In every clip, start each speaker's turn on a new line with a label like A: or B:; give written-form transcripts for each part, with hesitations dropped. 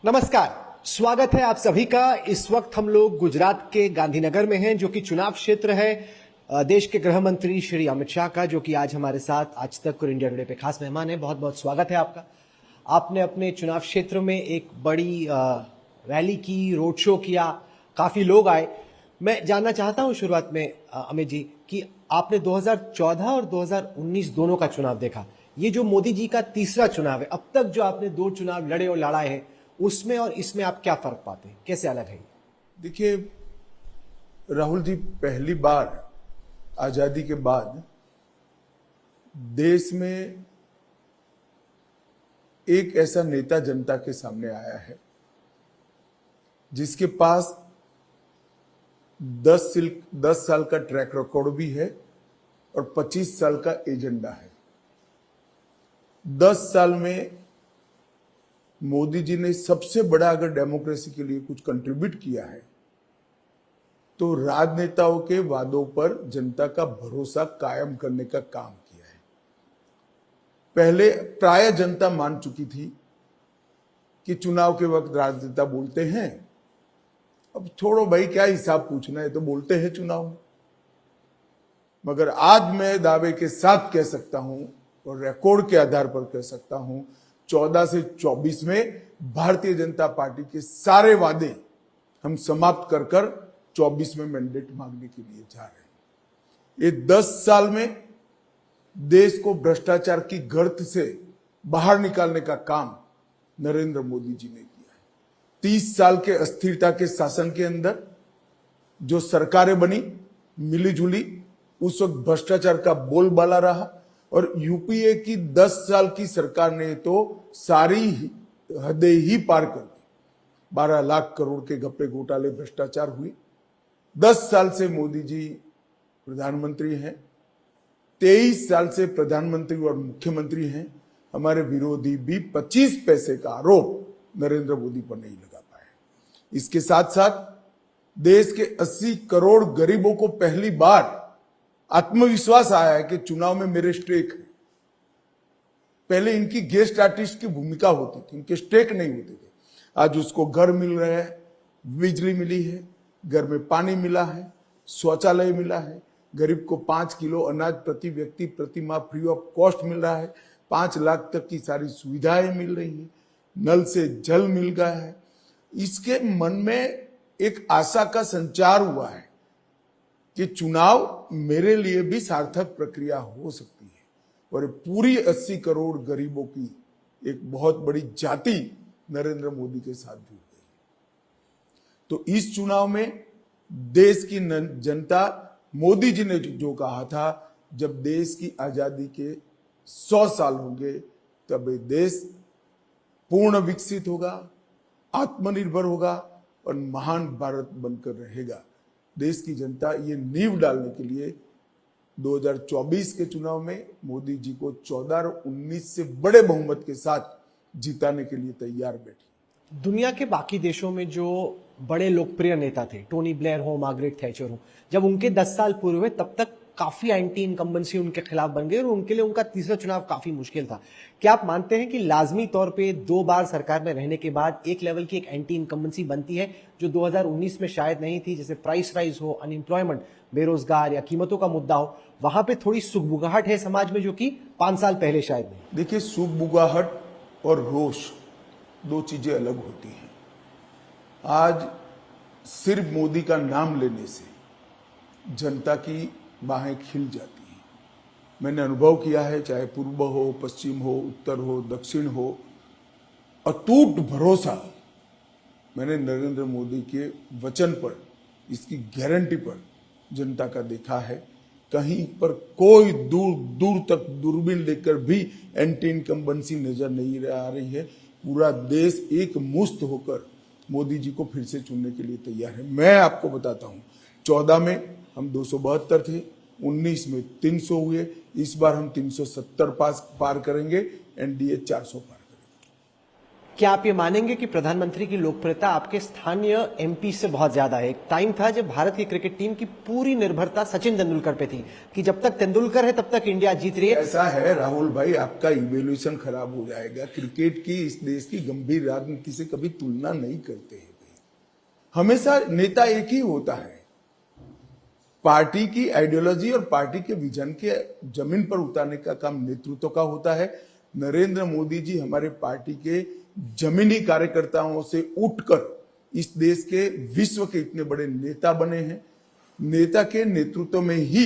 A: नमस्कार, स्वागत है आप सभी का। इस वक्त हम लोग गुजरात के गांधीनगर में हैं, जो कि चुनाव क्षेत्र है देश के गृह मंत्री श्री अमित शाह का, जो कि आज हमारे साथ आज तक और इंडिया टुडे पे खास मेहमान है। बहुत बहुत स्वागत है आपका। आपने अपने चुनाव क्षेत्र में एक बड़ी रैली की, रोड शो किया, काफी लोग आए। मैं जानना चाहता हूं शुरुआत में अमित जी कि आपने 2014 और 2019 दोनों का चुनाव देखा। ये जो मोदी जी का तीसरा चुनाव है, अब तक जो आपने दो चुनाव लड़े और लड़ाए हैं, उसमें और इसमें आप क्या फर्क पाते हैं, कैसे अलग है?
B: देखिए राहुल जी, पहली बार आजादी के बाद देश में एक ऐसा नेता जनता के सामने आया है जिसके पास 10 साल का ट्रैक रिकॉर्ड भी है और 25 साल का एजेंडा है। 10 साल में मोदी जी ने सबसे बड़ा अगर डेमोक्रेसी के लिए कुछ कंट्रीब्यूट किया है तो राजनेताओं के वादों पर जनता का भरोसा कायम करने का काम किया है। पहले प्राय जनता मान चुकी थी कि चुनाव के वक्त राजनेता बोलते हैं, अब छोड़ो भाई, क्या हिसाब पूछना है, तो बोलते हैं चुनाव में। मगर आज मैं दावे के साथ कह सकता हूं और रिकॉर्ड के आधार पर कह सकता हूं, 14 से 24 में भारतीय जनता पार्टी के सारे वादे हम समाप्त कर कर 24 में मैंडेट मांगने के लिए जा रहे हैं। ये 10 साल में देश को भ्रष्टाचार की गर्त से बाहर निकालने का काम नरेंद्र मोदी जी ने किया है। 30 साल के अस्थिरता के शासन के अंदर जो सरकारें बनी मिली जुली, उस वक्त भ्रष्टाचार का बोलबाला रहा और यूपीए की 10 साल की सरकार ने तो सारी हदें ही पार कर दी। 12 लाख करोड़ के घपले घोटाले भ्रष्टाचार हुई। 10 साल से मोदी जी प्रधानमंत्री हैं, 23 साल से प्रधानमंत्री और मुख्यमंत्री हैं। हमारे विरोधी भी 25 पैसे का आरोप नरेंद्र मोदी पर नहीं लगा पाए। इसके साथ साथ देश के 80 करोड़ गरीबों को पहली बार आत्मविश्वास आया है कि चुनाव में मेरे स्टेक है। पहले इनकी गेस्ट आर्टिस्ट की भूमिका होती थी, इनके स्टेक नहीं होते थे। आज उसको घर मिल रहा है, बिजली मिली है, घर में पानी मिला है, शौचालय मिला है, गरीब को 5 किलो अनाज प्रति व्यक्ति प्रति माह फ्री ऑफ कॉस्ट मिल रहा है, 5 लाख तक की सारी सुविधाएं मिल रही है, नल से जल मिल गया है। इसके मन में एक आशा का संचार हुआ है कि चुनाव मेरे लिए भी सार्थक प्रक्रिया हो सकती है और पूरी 80 करोड़ गरीबों की एक बहुत बड़ी जाति नरेंद्र मोदी के साथ जुड़ गई। तो इस चुनाव में देश की जनता, मोदी जी ने जो कहा था, जब देश की आजादी के 100 साल होंगे तब ये देश पूर्ण विकसित होगा, आत्मनिर्भर होगा और महान भारत बनकर रहेगा। देश की जनता ये नींव डालने के लिए 2024 के चुनाव में मोदी जी को 14 और 19 से बड़े बहुमत के साथ जिताने के लिए तैयार बैठी।
A: दुनिया के बाकी देशों में जो बड़े लोकप्रिय नेता थे, टोनी ब्लेयर हो, मार्गरेट थैचर हो, जब उनके 10 साल पूरे हुए तब तक काफी एंटी इनकम्बेंसी उनके खिलाफ बन गई और उनके लिए उनका तीसरा चुनाव काफी मुश्किल था। क्या आप मानते हैं कि लाजमी तौर पे 2 बार सरकार में रहने के बाद एक लेवल की एक एंटी इनकम्बेंसी बनती है, जो 2019 में शायद नहीं थी? जैसे प्राइस राइज हो, अनएम्प्लॉयमेंट, बेरोजगार या कीमतों का मुद्दा हो, वहां पे थोड़ी सुगबुगाहट है समाज में, जो कि 5 साल पहले शायद नहीं।
B: देखिए, सुगबुगाहट और रोष 2 चीजें अलग होती हैं। आज सिर्फ मोदी का नाम लेने से जनता की बाहें खिल जाती हैं। मैंने अनुभव किया है, चाहे पूर्व हो, पश्चिम हो, उत्तर हो, दक्षिण हो, अटूट भरोसा मैंने नरेंद्र मोदी के वचन पर, इसकी गारंटी पर जनता का देखा है। कहीं पर कोई दूर दूर तक दूरबीन लेकर भी एंटी इनकम्बेंसी नजर नहीं आ रही है। पूरा देश एक मुश्त होकर मोदी जी को फिर से चुनने के लिए तैयार है। मैं आपको बताता हूं, 14 में हम 272 थे, 19 में 300 हुए, इस बार हम 370 पार करेंगे, एनडीए 400 पार करेंगे।
A: क्या आप ये मानेंगे कि प्रधानमंत्री की लोकप्रियता आपके स्थानीय एमपी से बहुत ज्यादा है? एक टाइम था जब भारत की क्रिकेट टीम की पूरी निर्भरता सचिन तेंदुलकर पे थी कि जब तक तेंदुलकर है तब तक इंडिया जीत रही है।
B: ऐसा है राहुल भाई, आपका इवेल्यूएशन खराब हो जाएगा। क्रिकेट की इस देश की गंभीर राजनीति से कभी तुलना नहीं करते हैं। हमेशा नेता एक ही होता है। पार्टी की आइडियोलॉजी और पार्टी के विजन के जमीन पर उतारने का काम नेतृत्व का होता है। नरेंद्र मोदी जी हमारे पार्टी के जमीनी कार्यकर्ताओं से उठकर इस देश के विश्व के इतने बड़े नेता बने हैं। नेता के नेतृत्व में ही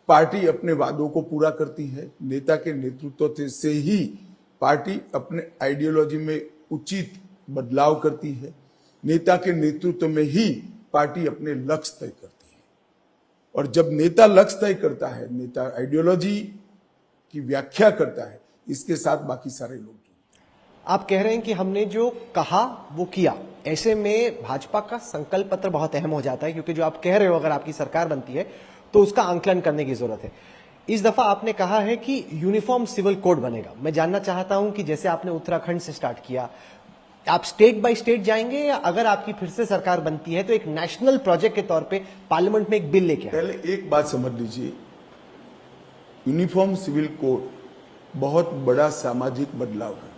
B: पार्टी अपने वादों को पूरा करती है। नेता के नेतृत्व से ही पार्टी अपने आइडियोलॉजी में उचित बदलाव करती है। नेता के नेतृत्व में ही पार्टी अपने लक्ष्य तय करती है। और जब नेता लक्ष्य तय करता है, नेता आइडियोलॉजी की व्याख्या करता है, इसके साथ बाकी सारे लोग।
A: आप कह रहे हैं कि हमने जो कहा वो किया, ऐसे में भाजपा का संकल्प पत्र बहुत अहम हो जाता है, क्योंकि जो आप कह रहे हो अगर आपकी सरकार बनती है तो उसका आंकलन करने की जरूरत है। इस दफा आपने कहा है कि यूनिफॉर्म सिविल कोड बनेगा। मैं जानना चाहता हूं कि जैसे आपने उत्तराखंड से स्टार्ट किया, आप स्टेट बाय स्टेट जाएंगे या अगर आपकी फिर से सरकार बनती है तो एक नेशनल प्रोजेक्ट के तौर पे पार्लियामेंट में एक बिल लेके आए?
B: पहले एक बात समझ लीजिए, यूनिफॉर्म सिविल कोड बहुत बड़ा सामाजिक बदलाव है।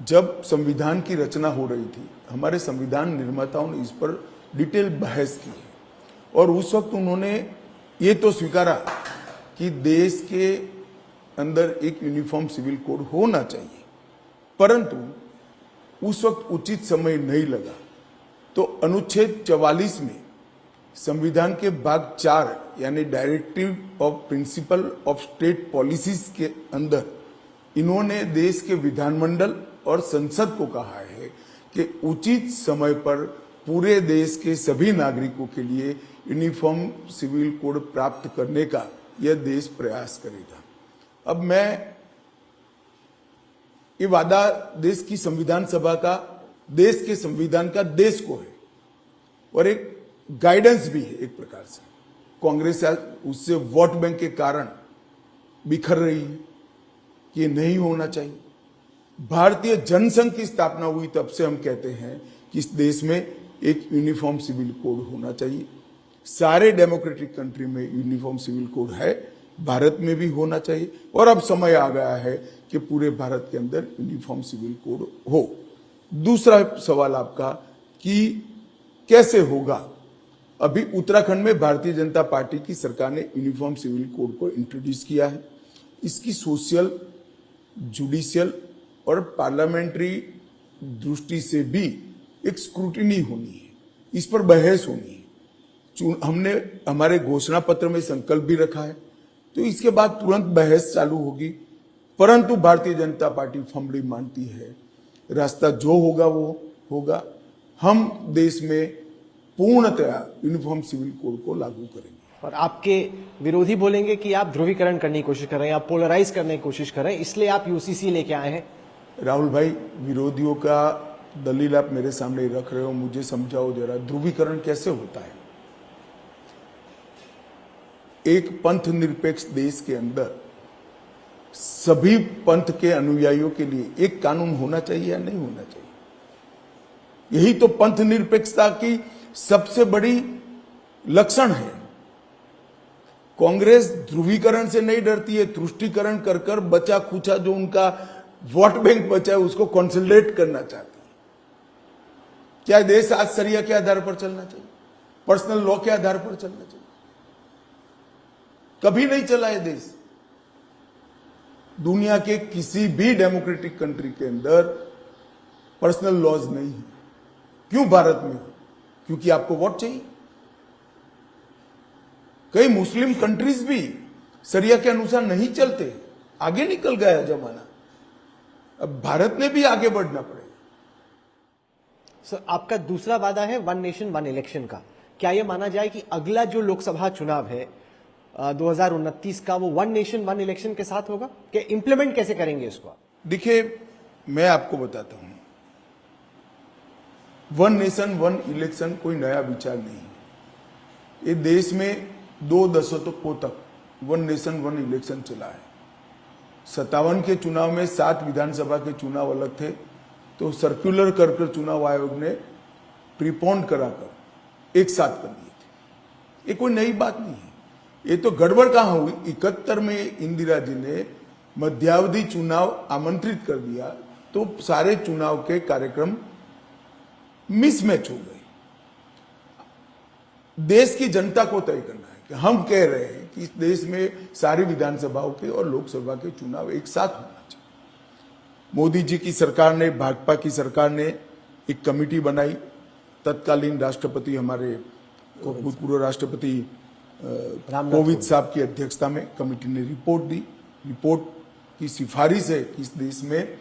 B: जब संविधान की रचना हो रही थी, हमारे संविधान निर्माताओं ने इस पर डिटेल बहस की है और उस वक्त उन्होंने ये तो स्वीकारा कि देश के अंदर एक यूनिफॉर्म सिविल कोड होना चाहिए, परंतु उस वक्त उचित समय नहीं लगा। तो अनुच्छेद 44 में संविधान के भाग 4 यानी directive of principle of state policies के अंदर इन्होंने देश के विधानमंडल और संसद को कहा है कि उचित समय पर पूरे देश के सभी नागरिकों के लिए यूनिफॉर्म सिविल कोड प्राप्त करने का यह देश प्रयास करेगा। अब मैं ये वादा देश की संविधान सभा का, देश के संविधान का देश को है और एक गाइडेंस भी है। एक प्रकार से कांग्रेस उससे वोट बैंक के कारण बिखर रही है कि ये नहीं होना चाहिए। भारतीय जनसंघ की स्थापना हुई तब से हम कहते हैं कि इस देश में एक यूनिफॉर्म सिविल कोड होना चाहिए। सारे डेमोक्रेटिक कंट्री में यूनिफॉर्म सिविल कोड है, भारत में भी होना चाहिए और अब समय आ गया है कि पूरे भारत के अंदर यूनिफॉर्म सिविल कोड हो। दूसरा सवाल आपका कि कैसे होगा, अभी उत्तराखंड में भारतीय जनता पार्टी की सरकार ने यूनिफॉर्म सिविल कोड को इंट्रोड्यूस किया है। इसकी सोशल, जुडिशियल और पार्लियामेंट्री दृष्टि से भी एक स्क्रूटिनी होनी है, इस पर बहस होनी है। हमने हमारे घोषणा पत्र में संकल्प भी रखा है, तो इसके बाद तुरंत बहस चालू होगी, परंतु भारतीय जनता पार्टी फर्मली मानती है रास्ता जो होगा वो होगा। हम देश में पूर्णतया यूनिफॉर्म सिविल कोड को लागू करेंगे।
A: और आपके विरोधी बोलेंगे कि आप ध्रुवीकरण करने की कोशिश कर रहे हैं, आप पोलराइज करने की कोशिश कर रहे हैं, इसलिए आप यूसीसी लेके आए हैं।
B: राहुल भाई, विरोधियों का दलील आप मेरे सामने रख रहे हो, मुझे समझाओ जरा, ध्रुवीकरण कैसे होता है? एक पंथ निरपेक्ष देश के अंदर सभी पंथ के अनुयायियों के लिए एक कानून होना चाहिए या नहीं होना चाहिए? यही तो पंथ निरपेक्षता की सबसे बड़ी लक्षण है। कांग्रेस ध्रुवीकरण से नहीं डरती है, तुष्टीकरण कर कर बचा खुचा जो उनका वोट बैंक बचा है उसको कंसोलिडेट करना चाहती है। क्या देश आज शरिया के आधार पर चलना चाहिए? पर्सनल लॉ के आधार पर चलना चाहिए? कभी नहीं चला है देश। दुनिया के किसी भी डेमोक्रेटिक कंट्री के अंदर पर्सनल लॉज नहीं है। क्यों भारत में? क्योंकि आपको वोट चाहिए। कई मुस्लिम कंट्रीज भी शरिया के अनुसार नहीं चलते, आगे निकल गया जमाना, अब भारत में भी आगे बढ़ना पड़ेगा।
A: सर, आपका दूसरा वादा है वन नेशन वन इलेक्शन का। क्या यह माना जाए कि अगला जो लोकसभा चुनाव है 2029 का, वो वन नेशन वन इलेक्शन के साथ होगा? कि इंप्लीमेंट कैसे करेंगे इसको?
B: देखिए, मैं आपको बताता हूं, वन नेशन वन इलेक्शन कोई नया विचार नहीं है। ये देश में 2 दशकों तक वन नेशन वन इलेक्शन चला है। 57 के चुनाव में 7 विधानसभा के चुनाव अलग थे, तो सर्कुलर कर चुनाव आयोग ने प्रीपोन्ड कराकर एक साथ कर दिए थे। ये कोई नई बात नहीं है। ये तो गड़बड़ कहाँ हुई, 71 में इंदिरा जी ने मध्यावधि चुनाव आमंत्रित कर दिया तो सारे चुनाव के कार्यक्रम मिसमैच हो गए। देश की जनता को तय करना है कि हम कह रहे हैं कि इस देश में सारी विधानसभाओं के और लोकसभा के चुनाव एक साथ होना चाहिए। मोदी जी की सरकार ने, भाजपा की सरकार ने एक कमेटी बनाई, तत्कालीन राष्ट्रपति हमारे भूतपूर्व राष्ट्रपति कोविंद साहब की अध्यक्षता में कमेटी ने रिपोर्ट दी। रिपोर्ट की सिफारिश है कि इस देश में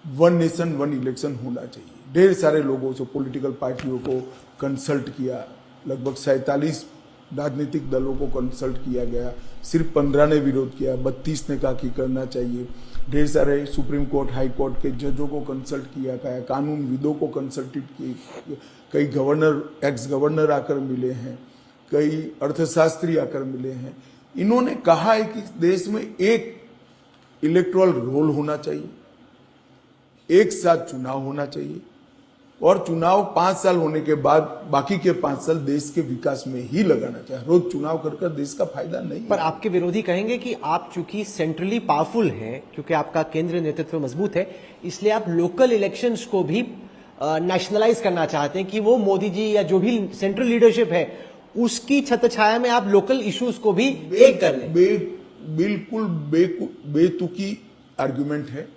B: 1 नेशन 1 इलेक्शन होना चाहिए। ढेर सारे लोगों से, पॉलिटिकल पार्टियों को कंसल्ट किया, लगभग 47 राजनीतिक दलों को कंसल्ट किया गया, सिर्फ 15 ने विरोध किया, 32 ने कहा कि करना चाहिए। ढेर सारे सुप्रीम कोर्ट, हाई कोर्ट के जजों को कंसल्ट किया गया, कानूनविदों को कंसल्टेड किए, कई गवर्नर, एक्स गवर्नर आकर मिले हैं, कई अर्थशास्त्री आकर मिले हैं। इन्होंने कहा है कि देश में एक इलेक्टोरल रोल होना चाहिए, एक साथ चुनाव होना चाहिए और चुनाव 5 साल होने के बाद बाकी के 5 साल देश के विकास में ही लगाना चाहिए। रोज चुनाव कर देश का फायदा नहीं।
A: पर आपके विरोधी कहेंगे कि आप चूंकि सेंट्रली पावरफुल हैं, क्योंकि आपका केंद्रीय नेतृत्व मजबूत है, इसलिए आप लोकल इलेक्शंस को भी नेशनलाइज करना चाहते हैं कि वो मोदी जी या जो भी सेंट्रल लीडरशिप है उसकी छत्रछाया में आप लोकल इश्यूज को भी एक कर लें।
B: बिल्कुल बेतुकी आर्गुमेंट है।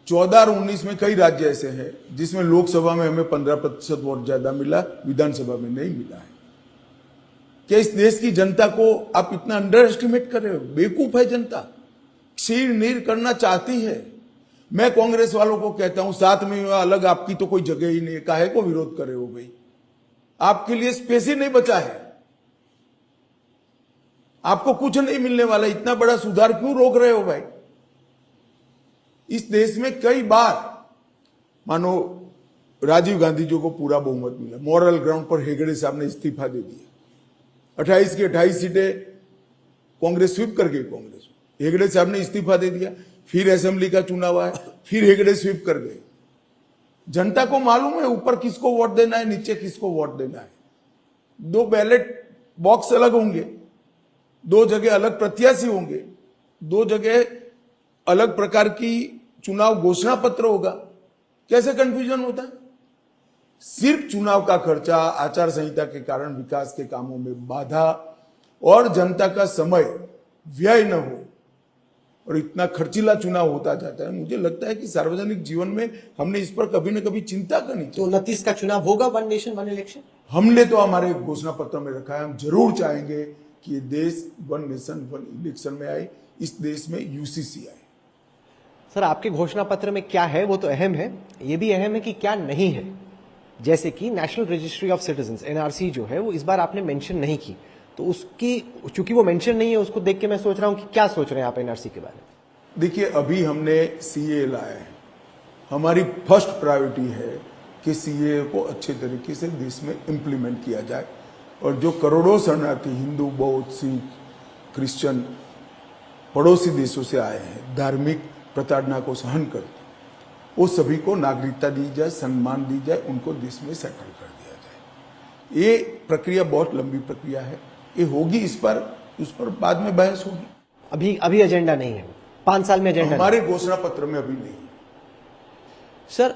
B: 14 और 19 में कई राज्य ऐसे हैं जिसमें लोकसभा में हमें 15% वोट ज्यादा मिला, विधानसभा में नहीं मिला है। क्या इस देश की जनता को आप इतना अंडर एस्टिमेट कर रहे हो? बेवकूफ है जनता, क्षीर नीर करना चाहती है। मैं कांग्रेस वालों को कहता हूं, साथ में अलग आपकी तो कोई जगह ही नहीं है, काहे को विरोध कर रहे हो भाई? आपके लिए स्पेस ही नहीं बचा है, आपको कुछ नहीं मिलने वाला, इतना बड़ा सुधार क्यों रोक रहे हो भाई? इस देश में कई बार, मानो राजीव गांधी जी को पूरा बहुमत मिला, मॉरल ग्राउंड पर हेगड़े साहब ने इस्तीफा दे दिया, 28 की 28 सीटें कांग्रेस स्वीप कर गई। कांग्रेस, हेगड़े साहब ने इस्तीफा दे दिया, फिर असेंबली का चुनाव आया, फिर हेगड़े स्वीप कर गए। जनता को मालूम है ऊपर किसको वोट देना है, नीचे किसको वोट देना है। 2 बैलेट बॉक्स अलग होंगे, 2 जगह अलग प्रत्याशी होंगे, 2 जगह अलग प्रकार की चुनाव घोषणा पत्र होगा। कैसे कंफ्यूजन होता है? सिर्फ चुनाव का खर्चा, आचार संहिता के कारण विकास के कामों में बाधा और जनता का समय व्यय न हो और इतना खर्चीला चुनाव होता जाता है। मुझे लगता है कि सार्वजनिक जीवन में हमने इस पर कभी न कभी चिंता करनी चाहिए।
A: तो 29 का चुनाव होगा 1 नेशन 1 इलेक्शन?
B: हमने तो हमारे घोषणा पत्र में रखा है, हम जरूर चाहेंगे कि ये देश 1 नेशन 1 इलेक्शन में आए, इस देश में यूसीसी आए।
A: सर, आपके घोषणा पत्र में क्या है वो तो अहम है, ये भी अहम है कि क्या नहीं है। जैसे कि national registry of citizens, NRC जो है वो इस बार आपने मेंशन नहीं की, तो उसकी चूंकि वो मेंशन नहीं है, उसको देख के मैं सोच रहा हूं कि क्या सोच रहे हैं आप एनआरसी के बारे में?
B: देखिए, अभी हमने सीए लाया है, हमारी फर्स्ट प्रायोरिटी है कि सीए को अच्छे तरीके से देश में इंप्लीमेंट किया जाए और जो करोड़ों शरणार्थी हिंदू, बौद्ध, सिख, क्रिश्चियन पड़ोसी देशों से आए हैं, धार्मिक प्रताड़ना को सहन करते, वो सभी को नागरिकता दी जाए, सम्मान दी जाए, उनको देश में सेटल कर दिया जाए। ये प्रक्रिया बहुत लंबी प्रक्रिया है, ये होगी, उस पर बाद में बहस होगी।
A: अभी एजेंडा नहीं है, 5 साल में एजेंडा
B: हमारे घोषणा पत्र में अभी नहीं।
A: सर,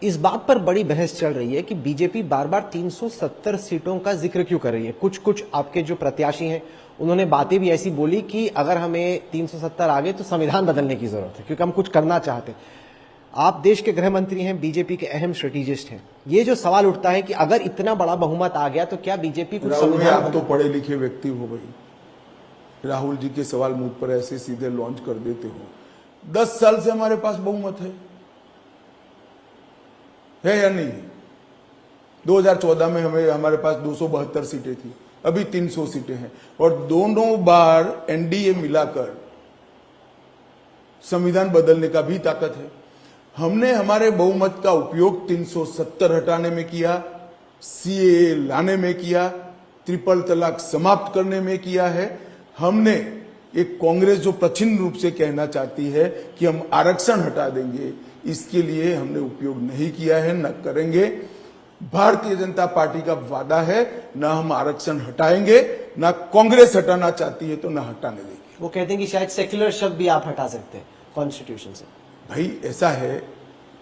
A: इस बात पर बड़ी बहस चल रही है कि बीजेपी बार बार 370 सीटों का जिक्र क्यों कर रही है। कुछ आपके जो प्रत्याशी हैं उन्होंने बातें भी ऐसी बोली कि अगर हमें 370 आ गए तो संविधान बदलने की जरूरत है, क्योंकि हम कुछ करना चाहते हैं। आप देश के गृह मंत्री हैं, बीजेपी के अहम स्ट्रेटेजिस्ट हैं। ये जो सवाल उठता है कि अगर इतना बड़ा बहुमत आ गया तो क्या बीजेपी कुछ संविधान?
B: आप तो पढ़े लिखे व्यक्ति हो भाई, राहुल जी के सवाल मुझ पर ऐसे सीधे लॉन्च कर देते हो। 10 साल से हमारे पास बहुमत है या नहीं? 2014 में हमारे पास 272 सीटें थी, अभी 300 सीटें हैं और दोनों बार एनडीए मिलाकर संविधान बदलने का भी ताकत है। हमने हमारे बहुमत का उपयोग 370 हटाने में किया, सीएए लाने में किया, ट्रिपल तलाक समाप्त करने में किया है। हमने एक कांग्रेस जो प्रचिन्न रूप से कहना चाहती है कि हम आरक्षण हटा देंगे, इसके लिए हमने उपयोग नहीं किया है, न करेंगे। भारतीय जनता पार्टी का वादा है, न हम आरक्षण हटाएंगे, न कांग्रेस हटाना चाहती है तो न हटाने देंगे।
A: वो कहते हैं कि शायद सेक्युलर शब्द भी आप हटा सकते हैं कॉन्स्टिट्यूशन से।
B: भाई ऐसा है,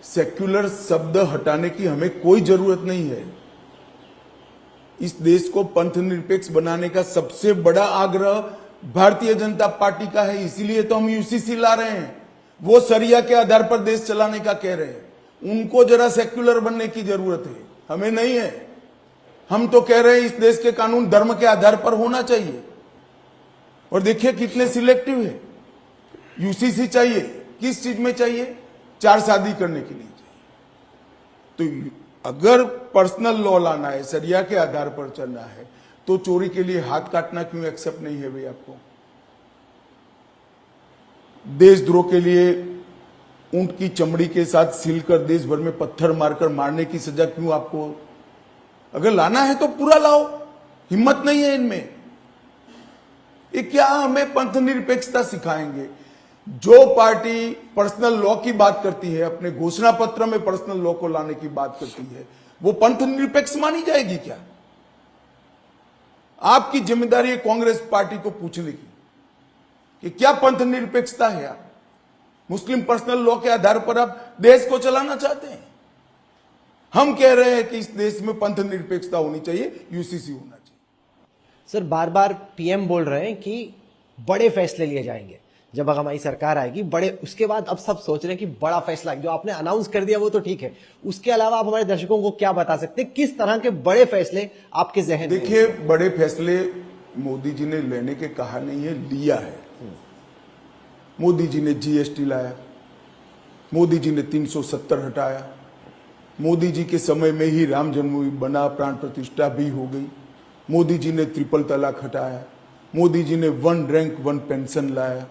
B: सेक्युलर शब्द हटाने की हमें कोई जरूरत नहीं है। इस देश को पंथ निरपेक्ष बनाने का सबसे बड़ा आग्रह भारतीय जनता पार्टी का है, इसीलिए तो हम यूसीसी ला रहे हैं। वो शरिया के आधार पर देश चलाने का कह रहे हैं। उनको जरा सेक्युलर बनने की जरूरत है, हमें नहीं है। हम तो कह रहे हैं इस देश के कानून धर्म के आधार पर होना चाहिए। और देखिए कितने सिलेक्टिव है। यूसीसी चाहिए, किस चीज में चाहिए? 4 शादी करने के लिए चाहिए। तो अगर पर्सनल लॉ लाना है, शरिया के आधार पर चलना है, तो चोरी के लिए हाथ काटना क्यों एक्सेप्ट नहीं है भाई आपको? देशद्रोह के लिए ऊंट की चमड़ी के साथ सीलकर देश भर में पत्थर मारकर मारने की सजा क्यों आपको? अगर लाना है तो पूरा लाओ, हिम्मत नहीं है इनमें। ये क्या हमें पंथ निरपेक्षता सिखाएंगे? जो पार्टी पर्सनल लॉ की बात करती है, अपने घोषणा पत्र में पर्सनल लॉ को लाने की बात करती है, वो पंथ निरपेक्ष मानी जाएगी क्या? आपकी जिम्मेदारी है कांग्रेस पार्टी को पूछने की कि क्या पंथ निरपेक्षता है? आप मुस्लिम पर्सनल लॉ के आधार पर आप देश को चलाना चाहते हैं? हम कह रहे हैं कि इस देश में पंथ निरपेक्षता होनी चाहिए, यूसीसी होना चाहिए।
A: सर बार बार पीएम बोल रहे हैं कि बड़े फैसले लिए जाएंगे जब हमारी सरकार आएगी, बड़े। उसके बाद अब सब सोच रहे हैं कि बड़ा फैसला जो आपने अनाउंस कर दिया वो तो ठीक है, उसके अलावा आप हमारे दर्शकों को क्या बता सकते हैं, किस तरह के बड़े फैसले आपके जहन में?
B: देखिए, बड़े फैसले मोदी जी ने लेने के कहा नहीं है, लिया है। मोदी जी ने जीएसटी लाया, मोदी जी ने 370 हटाया, मोदी जी के समय में ही राम जन्मभूमि बना, प्राण प्रतिष्ठा भी हो गई, मोदी जी ने ट्रिपल तलाक हटाया, मोदी जी ने 1 रैंक 1 पेंशन लाया,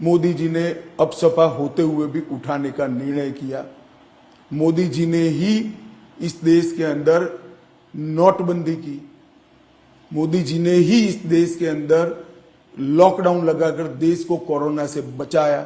B: मोदी जी ने अपसपा होते हुए भी उठाने का निर्णय किया, मोदी जी ने ही इस देश के अंदर नोटबंदी की, मोदी जी ने ही इस देश के अंदर लॉकडाउन लगाकर देश को कोरोना से बचाया।